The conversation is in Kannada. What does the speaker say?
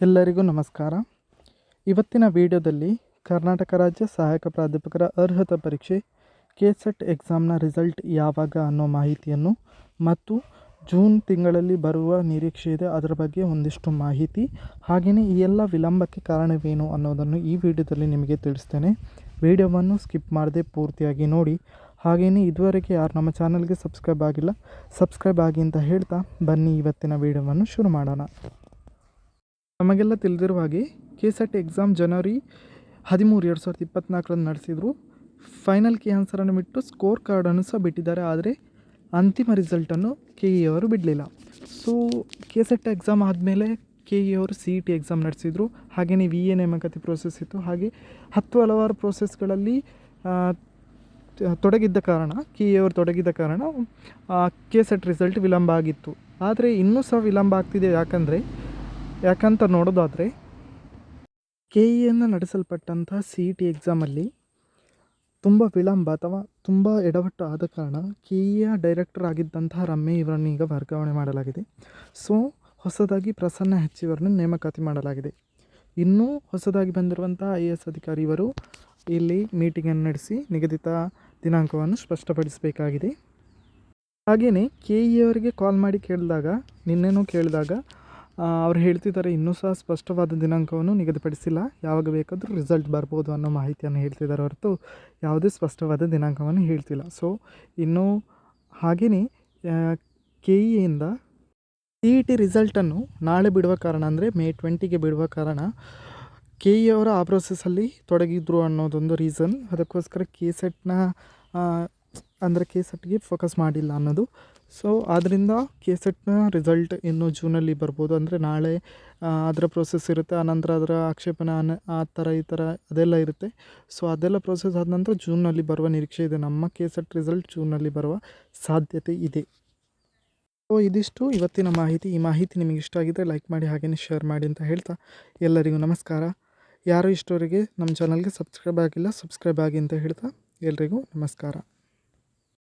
ಎಲ್ಲರಿಗೂ ನಮಸ್ಕಾರ. ಇವತ್ತಿನ ವಿಡಿಯೋದಲ್ಲಿ ಕರ್ನಾಟಕ ರಾಜ್ಯ ಸಹಾಯಕ ಪ್ರಾಧ್ಯಾಪಕರ ಅರ್ಹತಾ ಪರೀಕ್ಷೆ ಕೆಸೆಟ್ ಎಕ್ಸಾಮ್ನ ರಿಸಲ್ಟ್ ಯಾವಾಗ ಅನ್ನೋ ಮಾಹಿತಿಯನ್ನು ಮತ್ತು ಜೂನ್ ತಿಂಗಳಲ್ಲಿ ಬರುವ ನಿರೀಕ್ಷೆ ಇದೆ ಅದರ ಬಗ್ಗೆ ಒಂದಿಷ್ಟು ಮಾಹಿತಿ, ಹಾಗೆಯೇ ಈ ಎಲ್ಲ ವಿಳಂಬಕ್ಕೆ ಕಾರಣವೇನು ಅನ್ನೋದನ್ನು ಈ ವಿಡಿಯೋದಲ್ಲಿ ನಿಮಗೆ ತಿಳಿಸ್ತೇನೆ. ವಿಡಿಯೋವನ್ನು ಸ್ಕಿಪ್ ಮಾಡದೆ ಪೂರ್ತಿಯಾಗಿ ನೋಡಿ. ಹಾಗೆಯೇ ಇದುವರೆಗೆ ಯಾರು ನಮ್ಮ ಚಾನಲ್ಗೆ ಸಬ್ಸ್ಕ್ರೈಬ್ ಆಗಿ ಅಂತ ಹೇಳ್ತಾ ಬನ್ನಿ ಇವತ್ತಿನ ವಿಡಿಯೋವನ್ನು ಶುರು ಮಾಡೋಣ. ನಮಗೆಲ್ಲ ತಿಳಿದಿರುವ ಹಾಗೆ ಕೆಸೆಟ್ ಎಕ್ಸಾಮ್ ಜನವರಿ 13, 2024ರಂದು ನಡೆಸಿದರು. ಫೈನಲ್ ಕೀ ಆನ್ಸರನ್ನು ಬಿಟ್ಟು ಸ್ಕೋರ್ ಕಾರ್ಡನ್ನು ಸಹ ಬಿಟ್ಟಿದ್ದಾರೆ. ಆದರೆ ಅಂತಿಮ ರಿಸಲ್ಟನ್ನು KE ಅವರು ಬಿಡಲಿಲ್ಲ. ಸೊ ಕೆಸೆಟ್ ಎಕ್ಸಾಮ್ ಆದಮೇಲೆ KE ಅವರು CET ಎಕ್ಸಾಮ್ ನಡೆಸಿದರು. ಹಾಗೆಯೇ VA ನೇಮಕಾತಿ ಪ್ರೋಸೆಸ್ ಇತ್ತು. ಹಾಗೆ ಹಲವಾರು ಪ್ರೋಸೆಸ್ಗಳಲ್ಲಿ ತೊಡಗಿದ್ದ ಕಾರಣ ಕೆಸೆಟ್ ರಿಸಲ್ಟ್ ವಿಳಂಬ ಆಗಿತ್ತು. ಆದರೆ ಇನ್ನೂ ಸಹ ವಿಳಂಬ ಆಗ್ತಿದೆ. ಯಾಕಂತ ನೋಡೋದಾದರೆ KEಯಿಂದ ನಡೆಸಲ್ಪಟ್ಟಂಥ CET ಎಕ್ಸಾಮಲ್ಲಿ ತುಂಬ ವಿಳಂಬ ಅಥವಾ ತುಂಬ ಎಡವಟ್ಟು ಆದ ಕಾರಣ KEಯ ಡೈರೆಕ್ಟರ್ ಆಗಿದ್ದಂತಹ ರಮ್ಯ ಇವರನ್ನು ಈಗ ವರ್ಗಾವಣೆ ಮಾಡಲಾಗಿದೆ. ಸೊ ಹೊಸದಾಗಿ ಪ್ರಸನ್ನ H ಇವರನ್ನು ನೇಮಕಾತಿ ಮಾಡಲಾಗಿದೆ. ಇನ್ನೂ ಹೊಸದಾಗಿ ಬಂದಿರುವಂಥ IAS ಅಧಿಕಾರಿ ಇವರು ಇಲ್ಲಿ ಮೀಟಿಂಗನ್ನು ನಡೆಸಿ ನಿಗದಿತ ದಿನಾಂಕವನ್ನು ಸ್ಪಷ್ಟಪಡಿಸಬೇಕಾಗಿದೆ. ಹಾಗೆಯೇ KE ಅವರಿಗೆ ಕಾಲ್ ಮಾಡಿ ನಿನ್ನೆನೂ ಕೇಳಿದಾಗ ಅವ್ರು ಹೇಳ್ತಿದ್ದಾರೆ ಇನ್ನೂ ಸಹ ಸ್ಪಷ್ಟವಾದ ದಿನಾಂಕವನ್ನು ನಿಗದಿಪಡಿಸಿಲ್ಲ, ಯಾವಾಗ ಬೇಕಾದರೂ ರಿಸಲ್ಟ್ ಬರ್ಬೋದು ಅನ್ನೋ ಮಾಹಿತಿಯನ್ನು ಹೇಳ್ತಿದ್ದಾರೆ ಹೊರತು ಯಾವುದೇ ಸ್ಪಷ್ಟವಾದ ದಿನಾಂಕವನ್ನು ಹೇಳ್ತಿಲ್ಲ. ಸೊ ಇನ್ನೂ ಹಾಗೆಯೇ KEಯಿಂದ CET ರಿಸಲ್ಟನ್ನು ನಾಳೆ ಬಿಡುವ ಕಾರಣ, ಅಂದರೆ May 20ಗೆ ಬಿಡುವ ಕಾರಣ KE ಅವರು ಆ ಪ್ರೋಸೆಸ್ಸಲ್ಲಿ ತೊಡಗಿದ್ರು ಅನ್ನೋದೊಂದು ರೀಸನ್. ಅದಕ್ಕೋಸ್ಕರ ಕೆಸೆಟ್ಗೆ ಫೋಕಸ್ ಮಾಡಿಲ್ಲ ಅನ್ನೋದು. ಸೊ ಆದ್ದರಿಂದ ಕೆಸೆಟ್ನ ರಿಸಲ್ಟ್ ಇನ್ನು ಜೂನಲ್ಲಿ ಬರ್ಬೋದು. ಅಂದರೆ ನಾಳೆ ಅದರ ಪ್ರೋಸೆಸ್ ಇರುತ್ತೆ, ಆನಂತರ ಅದರ ಆಕ್ಷೇಪಣೆ ಆ ಥರ ಈ ಥರ ಅದೆಲ್ಲ ಇರುತ್ತೆ. ಸೊ ಅದೆಲ್ಲ ಪ್ರೋಸೆಸ್ ಆದ ನಂತರ ಜೂನಲ್ಲಿ ಬರುವ ನಿರೀಕ್ಷೆ ಇದೆ. ನಮ್ಮ ಕೆಸೆಟ್ ರಿಸಲ್ಟ್ ಜೂನಲ್ಲಿ ಬರುವ ಸಾಧ್ಯತೆ ಇದೆ. ಸೊ ಇದಿಷ್ಟು ಇವತ್ತಿನ ಮಾಹಿತಿ. ಈ ಮಾಹಿತಿ ನಿಮಗೆ ಇಷ್ಟ ಆಗಿದ್ದರೆ ಲೈಕ್ ಮಾಡಿ, ಹಾಗೆಯೇ ಶೇರ್ ಮಾಡಿ ಅಂತ ಹೇಳ್ತಾ ಎಲ್ಲರಿಗೂ ನಮಸ್ಕಾರ. ಯಾರು ಇಷ್ಟವರೆಗೆ ನಮ್ಮ ಚಾನಲ್ಗೆ ಸಬ್ಸ್ಕ್ರೈಬ್ ಆಗಿ ಅಂತ ಹೇಳ್ತಾ ಎಲ್ರಿಗೂ ನಮಸ್ಕಾರ.